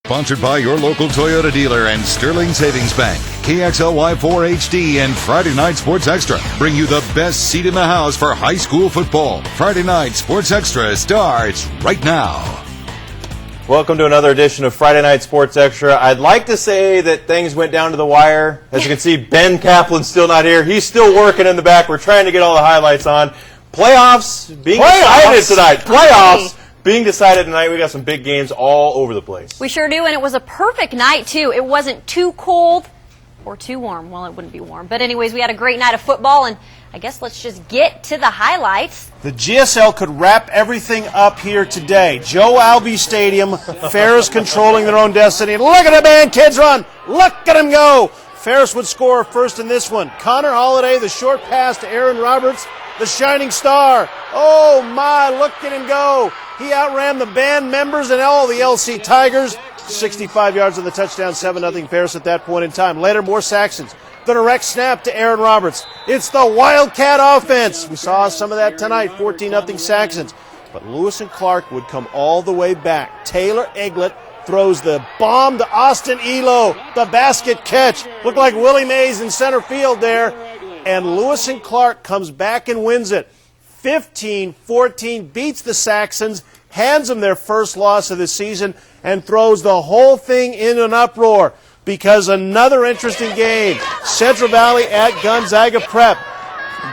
Sponsored by your local Toyota dealer and Sterling Savings Bank. KXLY4HD and Friday Night Sports Extra bring you the best seat in the house for high school football. Friday Night Sports Extra starts right now. Welcome to another edition of Friday Night Sports Extra. I'd like to say that things went down to the wire. As you can see, Ben Kaplan's still not here. He's still working in the back. We're trying to get all the highlights on. Playoffs being decided tonight. Playoffs being decided tonight. We got some big games all over the place. We sure do, and it was a perfect night, too. It wasn't too cold or too warm. Well, it wouldn't be warm. But anyways, we had a great night of football, and I guess let's just get to the highlights. The GSL could wrap everything up here today. Joe Albee Stadium, Ferris controlling their own destiny. Look at the man, kids run. Look at him go. Ferris would score first in this one. Connor Holiday, the short pass to Aaron Roberts, the shining star. Oh, my, look at him go. He outran the band members and all the LC Tigers. 65 yards on the touchdown, 7-0 Ferris at that point in time. Later, more Saxons. The direct snap to Aaron Roberts. It's the Wildcat offense. We saw some of that tonight, 14-0 Saxons. But Lewis and Clark would come all the way back. Taylor Eglett throws the bomb to Austin Elo. The basket catch. Looked like Willie Mays in center field there. And Lewis and Clark comes back and wins it. 15-14, beats the Saxons, hands them their first loss of the season, and throws the whole thing in an uproar because another interesting game. Central Valley at Gonzaga Prep.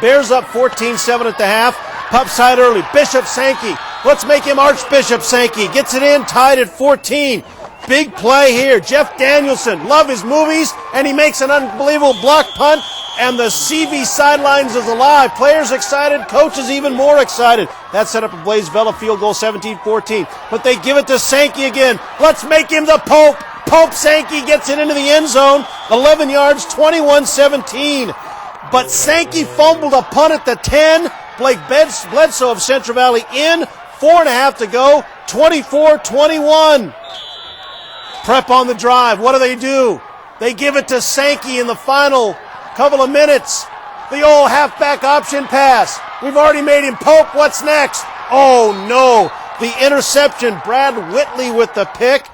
Bears up 14-7 at the half. Pup side early. Bishop Sankey. Let's make him Archbishop Sankey. Gets it in, tied at 14. Big play here. Jeff Danielson. Love his movies, and he makes an unbelievable block punt. And the CV sidelines is alive. Players excited, coaches even more excited. That set up a Blaze Vela field goal, 17-14. But they give it to Sankey again. Let's make him the Pope. Pope Sankey gets it into the end zone. 11 yards, 21-17. But Sankey fumbled a punt at the 10. Blake Bledsoe of Central Valley in. 4.5 to go. 24-21. Prep on the drive. What do? They give it to Sankey in the final couple of minutes. The old halfback option pass. We've already made him Pope. What's next? Oh, no. The interception. Brad Whitley with the pick.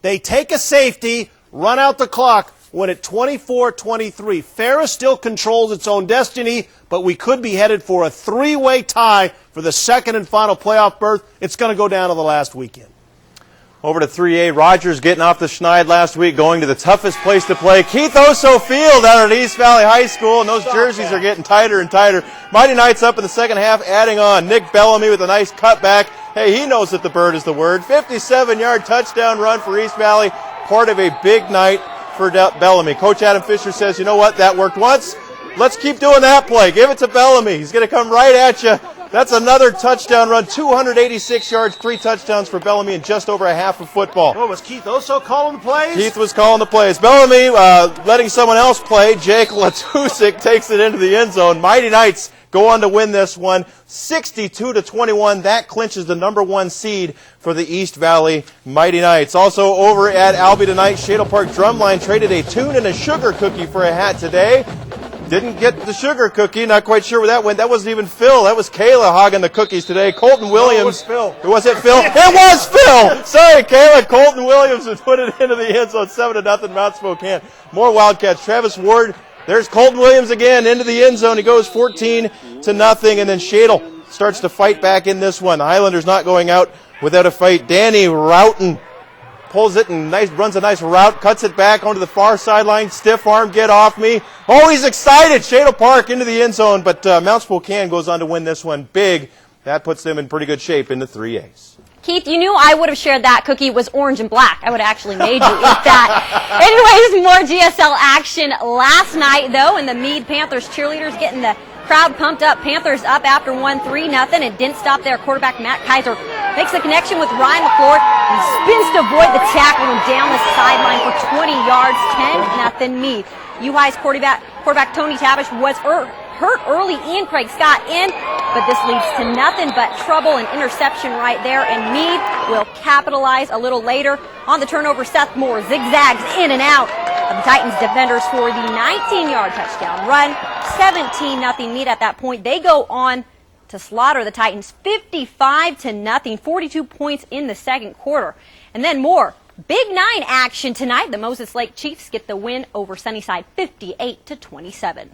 They take a safety, run out the clock, win at 24-23. Ferris still controls its own destiny, but we could be headed for a three-way tie for the second and final playoff berth. It's going to go down to the last weekend. Over to 3A, Rogers getting off the schneid last week, going to the toughest place to play, Keith Oso Field out at East Valley High School, and those jerseys are getting tighter and tighter. Mighty Knights up in the second half, adding on. Nick Bellamy with a nice cutback. Hey, he knows that the bird is the word. 57-yard touchdown run for East Valley, part of a big night for Bellamy. Coach Adam Fisher says, you know what, that worked once. Let's keep doing that play. Give it to Bellamy. He's going to come right at you. That's another touchdown run, 286 yards, 3 touchdowns for Bellamy in just over a half of football. Oh, was Keith Oso calling the plays? Keith was calling the plays. Bellamy letting someone else play. Jake Latusik takes it into the end zone. Mighty Knights go on to win this one, 62-21. That clinches the number 1 seed for the East Valley Mighty Knights. Also over at Albee tonight, Shadle Park Drumline traded a tune and a sugar cookie for a hat today. Didn't get the sugar cookie. Not quite sure where that went. That wasn't even Phil. That was Kayla hogging the cookies today. Colton Williams. No, it was Phil. Was it Phil? It was Phil. Sorry, Kayla. Colton Williams would put it into the end zone. 7-0 Mount Spokane. More Wildcats. Travis Ward. There's Colton Williams again into the end zone. He goes 14-0, and then Shadle starts to fight back in this one. The Highlanders not going out without a fight. Danny Roughton pulls it and runs a nice route, cuts it back onto the far sideline. Stiff arm, get off me. Oh, he's excited. Shadle Park into the end zone, but Mount Spokane goes on to win this one big. That puts them in pretty good shape in the 3As. Keith, you knew I would have shared that cookie was orange and black. I would have actually made you eat that. Anyways, more GSL action last night, though, and the Meade Panthers cheerleaders getting the crowd pumped up. Panthers up after 1-3-0. It didn't stop there. Quarterback Matt Kaiser makes a connection with Ryan McClure and spins to avoid the tackle and down the sideline for 20 yards. 10-0 Meade. U-High's quarterback Tony Tabish was hurt early. Ian Craig Scott in, but this leads to nothing but trouble and interception right there, and Meade will capitalize a little later on the turnover. Seth Moore zigzags in and out of the Titans defenders for the 19-yard touchdown run. 17-0 Meade at that point. They go on to slaughter the Titans 55-0, 42 points in the second quarter. And then Moore Big 9 action tonight. The Moses Lake Chiefs get the win over Sunnyside 58-27.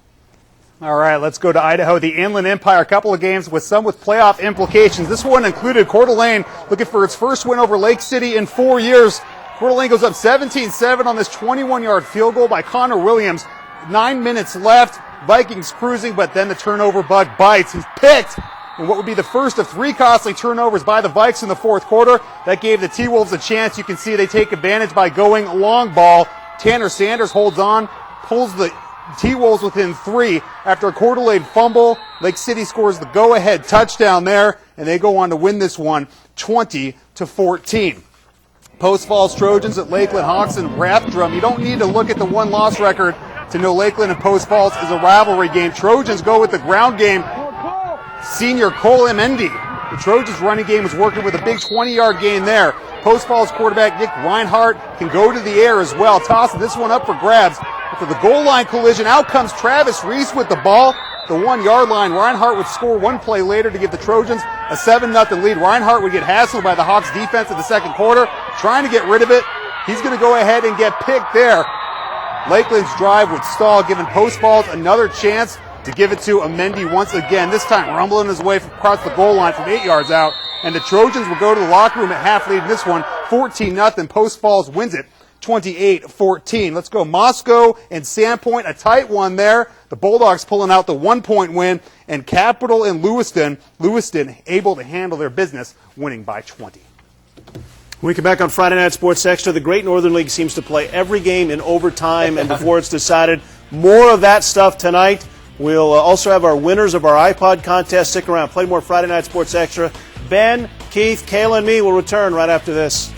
All right, let's go to Idaho. The Inland Empire, a couple of games with some with playoff implications. This one included Coeur d'Alene looking for its first win over Lake City in 4 years. Coeur d'Alene goes up 17-7 on this 21-yard field goal by Connor Williams. 9 minutes left. Vikings cruising, but then the turnover bug bites. He's picked in what would be the first of 3 costly turnovers by the Vikes in the fourth quarter. That gave the T-Wolves a chance. You can see they take advantage by going long ball. Tanner Sanders holds on, pulls the T-Wolves within 3 after a Coeur d'Alene fumble. Lake City scores the go-ahead touchdown there, and they go on to win this one 20-14. Post Falls Trojans at Lakeland Hawks and Rathdrum. You don't need to look at the one-loss record to know Lakeland and Post Falls is a rivalry game. Trojans go with the ground game. Senior Cole Emendi. The Trojans running game was working with a big 20-yard gain there. Post Falls quarterback Nick Reinhardt can go to the air as well. Tossing this one up for grabs. After the goal line collision, out comes Travis Reese with the ball. The 1-yard line. Reinhardt would score one play later to give the Trojans a 7-0 lead. Reinhardt would get hassled by the Hawks defense in the second quarter, trying to get rid of it. He's going to go ahead and get picked there. Lakeland's drive would stall, giving Post Falls another chance to give it to Amendi once again, this time rumbling his way across the goal line from 8 yards out. And the Trojans will go to the locker room at half lead in this one, 14-0. Post Falls wins it 28-14. Let's go Moscow and Sandpoint, a tight one there. The Bulldogs pulling out the 1-point win, and Capital and Lewiston able to handle their business, winning by 20. When we come back on Friday Night Sports Extra, the Great Northern League seems to play every game in overtime and before it's decided. More of that stuff tonight. We'll also have our winners of our iPod contest. Stick around. Play more Friday Night Sports Extra. Ben, Keith, Kayla, and me will return right after this.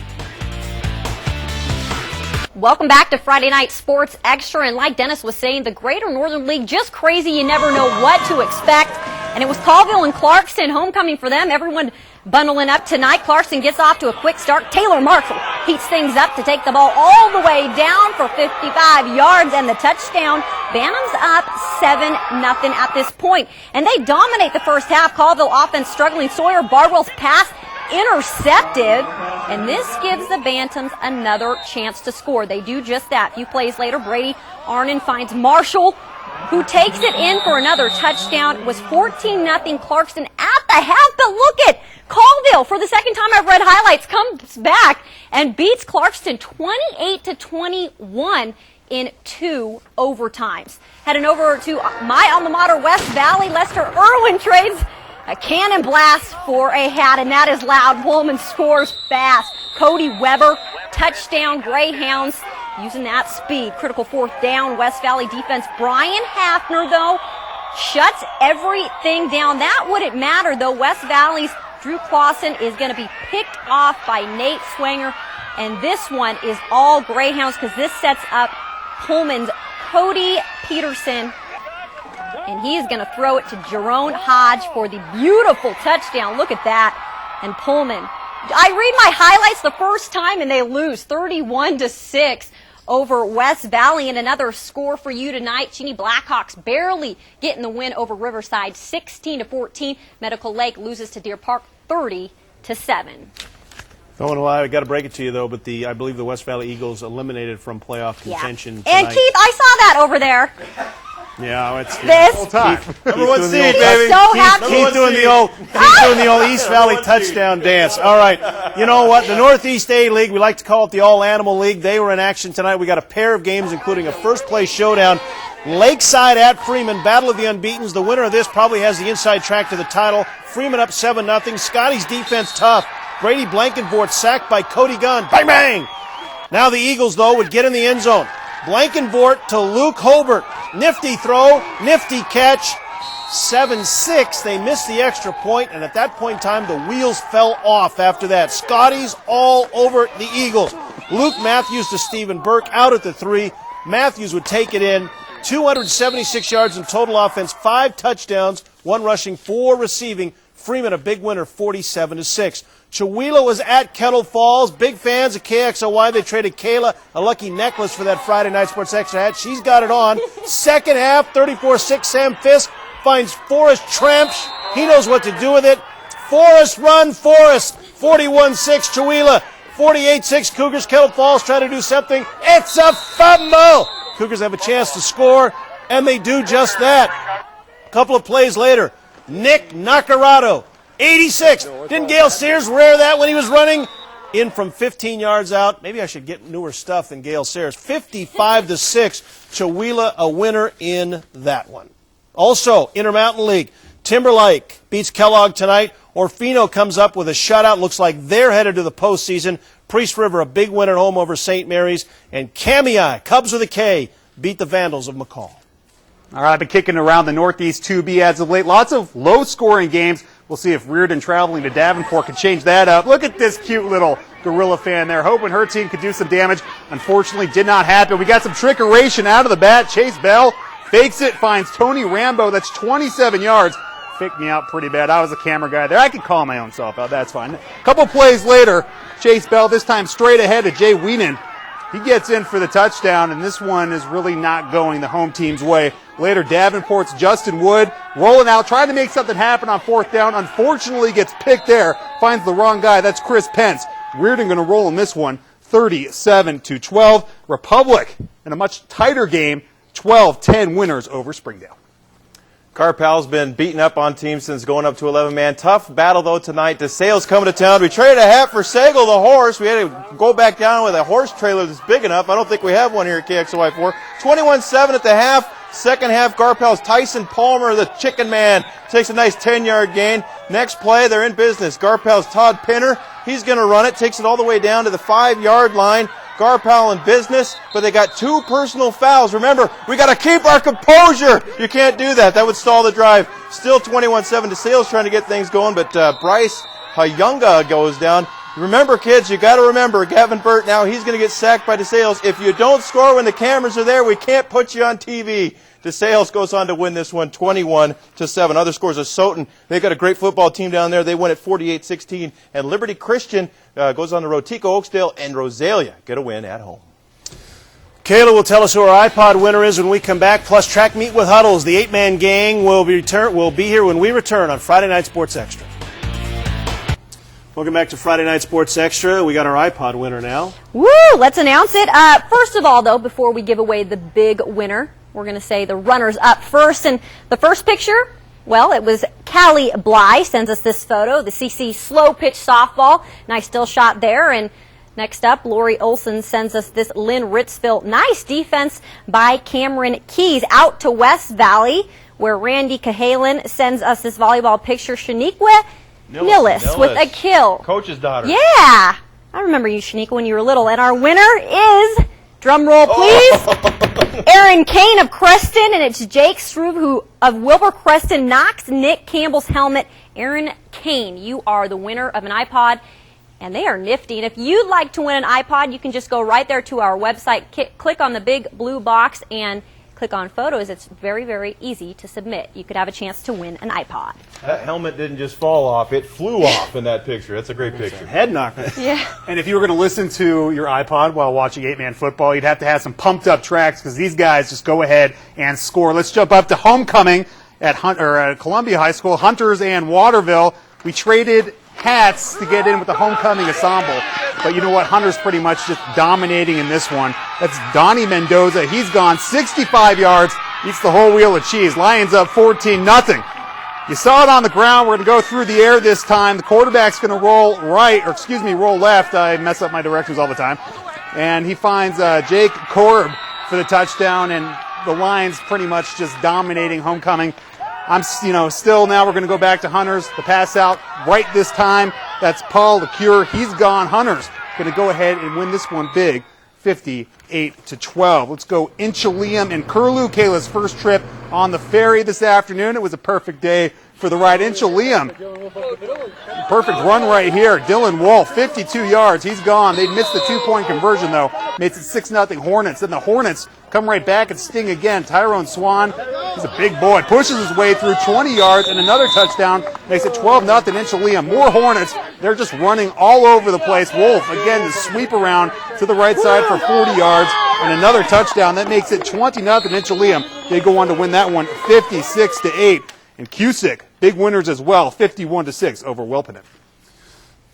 Welcome back to Friday Night Sports Extra. And like Dennis was saying, the Greater Northern League, just crazy. You never know what to expect. And it was Colville and Clarkston, homecoming for them. Everyone bundling up tonight. Clarkston gets off to a quick start. Taylor Marshall heats things up to take the ball all the way down for 55 yards and the touchdown. Bantams up 7-0 at this point. And they dominate the first half. Colville offense struggling. Sawyer Bardwell's pass intercepted. And this gives the Bantams another chance to score. They do just that. A few plays later, Brady Arnon finds Marshall, who takes it in for another touchdown. It was 14-0 Clarkston at the half. But look at Colville, for the second time I've read highlights, comes back and beats Clarkston 28-21 in 2 overtimes. Heading over to my alma mater, West Valley, Lester Irwin trades a cannon blast for a hat, and that is loud. Pullman scores fast. Cody Weber, touchdown Greyhounds, using that speed. Critical fourth down, West Valley defense. Brian Hafner, though, shuts everything down. That wouldn't matter, though. West Valley's Drew Clausen is going to be picked off by Nate Swanger, and this one is all Greyhounds because this sets up Pullman's Cody Peterson, and he is going to throw it to Jerome Hodge for the beautiful touchdown. Look at that. And Pullman, I read my highlights the first time and they lose 31-6 over West Valley. And another score for you tonight. Cheney Blackhawks barely getting the win over Riverside 16-14. Medical Lake loses to Deer Park 30-7. Don't know why I got to break it to you though, but I believe the West Valley Eagles eliminated from playoff contention tonight. And Keith, I saw that over there. Yeah, it's this whole time. Number 1 seed, He's baby. so happy. Keith doing the old East Valley touchdown dance. All right, you know what? The Northeast A League, we like to call it the All Animal League. They were in action tonight. We got a pair of games, including a first-place showdown. Lakeside at Freeman, Battle of the Unbeatens. The winner of this probably has the inside track to the title. Freeman up 7-0. Scotty's defense tough. Brady Blankenvort sacked by Cody Gunn. Bang, bang! Now the Eagles, though, would get in the end zone. Blankenvort to Luke Hobart. Nifty throw, nifty catch. 7-6. They missed the extra point, and at that point in time, the wheels fell off after that. Scotty's all over the Eagles. Luke Matthews to Stephen Burke out at the 3. Matthews would take it in. 276 yards in total offense, 5 touchdowns, 1 rushing, 4 receiving. Freeman a big winner, 47-6. Chihuahua was at Kettle Falls. Big fans of KXLY. They traded Kayla a lucky necklace for that Friday Night Sports Extra hat. She's got it on. Second half, 34-6. Sam Fisk finds Forrest Tramps. He knows what to do with it. Forrest run, Forrest. 41-6. Chihuahua 48-6, Cougars. Kettle Falls trying to do something. It's a fumble. Cougars have a chance to score, and they do just that. A couple of plays later, Nick Nacarado, 86. Didn't Gale Sears wear that when he was running? In from 15 yards out. Maybe I should get newer stuff than Gale Sears. 55-6, Chewelah a winner in that one. Also, Intermountain League, Timberlake beats Kellogg tonight. Orfino comes up with a shutout. Looks like they're headed to the postseason. Priest River, a big win at home over St. Mary's. And Kamei, Cubs with a K, beat the Vandals of McCall. All right, I've been kicking around the Northeast 2B as of late. Lots of low-scoring games. We'll see if Reardon traveling to Davenport can change that up. Look at this cute little Gorilla fan there, hoping her team could do some damage. Unfortunately, did not happen. We got some trickeration out of the bat. Chase Bell fakes it, finds Tony Rambo. That's 27 yards. Faked me out pretty bad. I was a camera guy there. I could call my own self out. That's fine. A couple plays later, Chase Bell, this time straight ahead to Jay Wienen. He gets in for the touchdown, and this one is really not going the home team's way. Later, Davenport's Justin Wood rolling out, trying to make something happen on fourth down. Unfortunately, gets picked there, finds the wrong guy. That's Chris Pence. Reardon going to roll in this one, 37-12. Republic in a much tighter game, 12-10 winners over Springdale. Carpal's been beating up on teams since going up to 11-man. Tough battle, though, tonight. DeSales coming to town. We traded a hat for Sagal, the horse. We had to go back down with a horse trailer that's big enough. I don't think we have one here at KXLY4. 21-7 at the half. Second half, Garpal's Tyson Palmer, the chicken man, takes a nice 10-yard gain. Next play, they're in business. Garpal's Todd Pinner, he's going to run it, takes it all the way down to the 5-yard line. Garpal in business, but they got 2 personal fouls. Remember, we got to keep our composure. You can't do that. That would stall the drive. Still 21-7 to Sales trying to get things going, but Bryce Hayunga goes down. Remember, kids, you got to remember, Gavin Burt now, he's going to get sacked by DeSales. If you don't score when the cameras are there, we can't put you on TV. DeSales goes on to win this one 21-7. Other scores are Soton. They've got a great football team down there. They win at 48-16. And Liberty Christian goes on to Rotico Oakdale, and Rosalia get a win at home. Kayla will tell us who our iPod winner is when we come back, plus track meet with Huddles. The 8-man gang will be here when we return on Friday Night Sports Extra. Welcome back to Friday Night Sports Extra. We got our iPod winner now. Woo! Let's announce it. First of all, though, before we give away the big winner, we're going to say the runners up first. And the first picture, well, it was Callie Bly sends us this photo. The CC slow pitch softball. Nice still shot there. And next up, Lori Olson sends us this Lynn Ritzville. Nice defense by Cameron Keys out to West Valley, where Randy Cahalan sends us this volleyball picture. Shaniqua Nillis with a kill. Coach's daughter. Yeah. I remember you, Shaniqua, when you were little. And our winner is, drum roll please, Aaron Kane of Creston, and it's Jake Struve of Wilbur Creston knocks Nick Campbell's helmet. Aaron Kane, you are the winner of an iPod, and they are nifty. And if you'd like to win an iPod, you can just go right there to our website, click on the big blue box, and click on photos. It's very, very easy to submit. You could have a chance to win an iPod. That helmet didn't just fall off, it flew off in that picture. That's a great picture. Head knocker. Yeah. And if you were going to listen to your iPod while watching 8-man football, you'd have to have some pumped-up tracks because these guys just go ahead and score. Let's jump up to homecoming at Columbia High School, Hunters and Waterville. We traded hats to get in with the homecoming ensemble. But you know what? Hunter's pretty much just dominating in this one. That's Donnie Mendoza. He's gone 65 yards, eats the whole wheel of cheese. Lions up 14-0. You saw it on the ground. We're going to go through the air this time. The quarterback's going to roll roll left. I mess up my directions all the time. And he finds Jake Korb for the touchdown, and the Lions pretty much just dominating homecoming. Still now we're going to go back to Hunters. The pass out right this time. That's Paul LeCure. He's gone. Hunters going to go ahead and win this one big, 58-12. Let's go Inchelium and Curlew. Kayla's first trip on the ferry this afternoon. It was a perfect day for the ride. Inchelium, perfect run right here. Dylan Wolf, 52 yards. He's gone. They missed the 2-point conversion, though. Makes it 6-0 Hornets. Then the Hornets come right back and sting again. Tyrone Swan, he's a big boy, pushes his way through 20 yards and another touchdown. Makes it 12-0 Inchelium. More Hornets. They're just running all over the place. Wolf, again, the sweep around to the right side for 40 yards and another touchdown. That makes it 20-0 Inchelium. They go on to win that one 56-8. And Cusick, big winners as well, 51-6 over Wilpenen.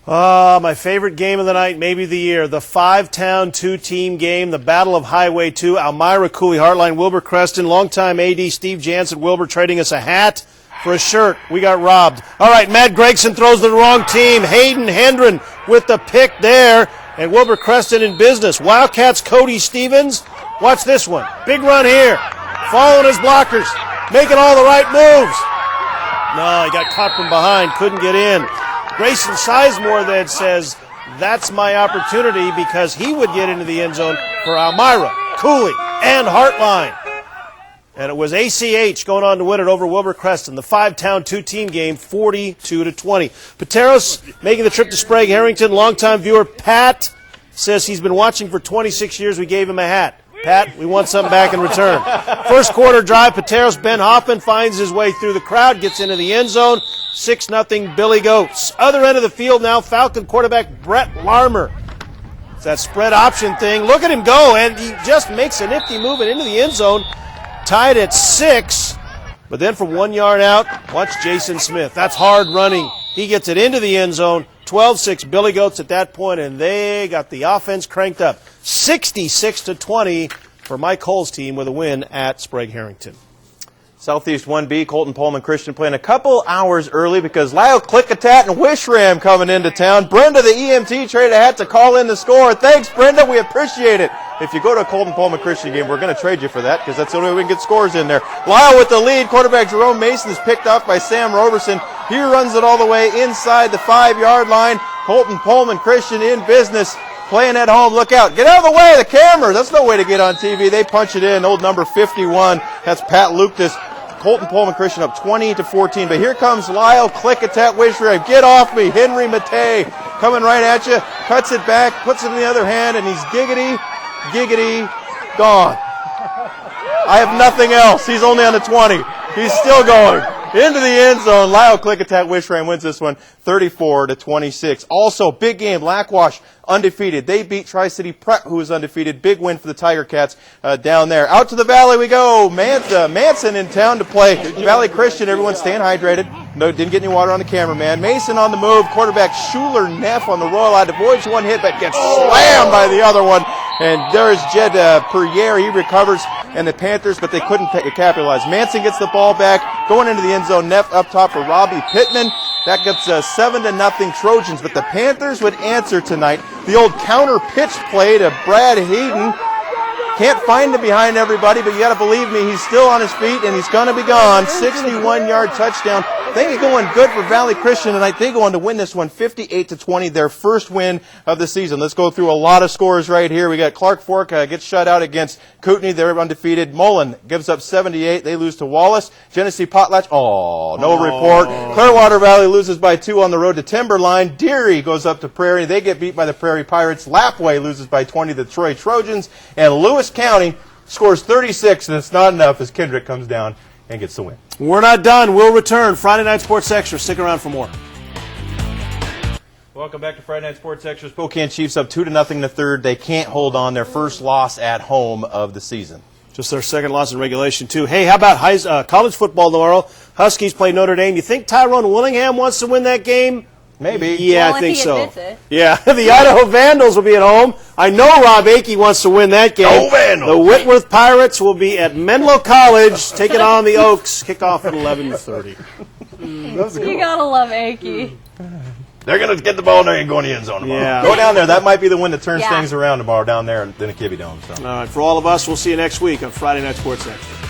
My favorite game of the night, maybe the year, the 5-town 2-team game, the Battle of Highway 2, Elmira, Cooley, Heartline, Wilbur Creston, longtime AD Steve Jansen, Wilbur trading us a hat for a shirt. We got robbed. All right, Matt Gregson throws the wrong team. Hayden Hendren with the pick there, and Wilbur Creston in business. Wildcats Cody Stevens. Watch this one. Big run here. Following his blockers. Making all the right moves. No, he got caught from behind. Couldn't get in. Grayson Sizemore then says, that's my opportunity, because he would get into the end zone for Elmira, Cooley, and Heartline. And it was ACH going on to win it over Wilbur Creston. The 5-town 2-team game, 42-20. Pateros making the trip to Sprague Harrington. Longtime viewer Pat says he's been watching for 26 years. We gave him a hat. Pat, we want something back in return. First quarter drive, Pateros, Ben Hoffman finds his way through the crowd, gets into the end zone. 6-0 Billy Goats. Other end of the field now, Falcon quarterback Brett Larmer. It's that spread option thing. Look at him go, and he just makes a nifty move and into the end zone. Tied at 6, but then from 1 yard out, watch Jason Smith. That's hard running. He gets it into the end zone. 12-6 Billy Goats at that point, and they got the offense cranked up. 66-20 for Mike Hull's team with a win at Sprague Harrington. Southeast 1B, Colton Pullman Christian playing a couple hours early because Lyle Clickatat and Wishram coming into town. Brenda, the EMT, traded a hat to call in the score. Thanks, Brenda. We appreciate it. If you go to a Colton Pullman Christian game, we're going to trade you for that because that's the only way we can get scores in there. Lyle with the lead. Quarterback Jerome Mason is picked off by Sam Roberson. He runs it all the way inside the 5-yard line. Colton Pullman Christian in business. Playing at home, look out. Get out of the way, the camera. That's no way to get on TV. They punch it in. Old number 51. That's Pat Lucas. Colton Pullman Christian up 20-14. But here comes Lyle Clickatat Wishram. Get off me. Henry Matei coming right at you. Cuts it back, puts it in the other hand, and he's giggity, gone. I have nothing else. He's only on the 20. He's still going. Into the end zone. Lyle Clickatat Wishram wins this one 34-26. Also, big game. Lackwash undefeated. They beat Tri-City Prep, who was undefeated. Big win for the Tiger Cats down there. Out to the Valley we go. Manson in town to play Valley Christian. Everyone staying hydrated. No, didn't get any water on the camera, man. Mason on the move. Quarterback Schuler Neff on the roll out. Avoids one hit, but gets slammed by the other one. And there's Jed Perrier. He recovers. And the Panthers, but they couldn't capitalize. Manson gets the ball back. Going into the end zone. Neff up top for Robbie Pittman. That gets 7-0 Trojans. But the Panthers would answer tonight. The old counter pitch play to Brad Hayden. Can't find him behind everybody, but you got to believe me, he's still on his feet, and he's going to be gone. 61-yard touchdown. Things going good for Valley Christian tonight. They go on to win this one 58-20, their first win of the season. Let's go through a lot of scores right here. We got Clark Fork gets shut out against Kootenai. They're undefeated. Mullen gives up 78. They lose to Wallace. Genesee Potlatch, no report. Clearwater Valley loses by 2 on the road to Timberline. Deary goes up to Prairie. They get beat by the Prairie Pirates. Lapway loses by 20 to the Troy Trojans. And Lewis County scores 36, and it's not enough as Kendrick comes down and gets the win. We're not done. We'll return. Friday Night Sports Extra. Stick around for more. Welcome back to Friday Night Sports Extra. Spokane Chiefs up 2-0 in the third. They can't hold on. Their first loss at home of the season. Just their second loss in regulation, too. Hey, how about college football tomorrow? Huskies play Notre Dame. You think Tyrone Willingham wants to win that game? Maybe. Yeah, well, I think so. It. Yeah, the Idaho Vandals will be at home. I know Rob Akey wants to win that game. Oh, Vandals. The Whitworth Pirates will be at Menlo College taking on the Oaks. Kickoff at 11:30. You gotta love Akey. They're going to get the ball and they're going to go in the end zone tomorrow. Yeah. Go down there. That might be the one that turns Yeah. things around tomorrow down there in the Kibbe Dome. So. All right, for all of us, we'll see you next week on Friday Night Sports Extra.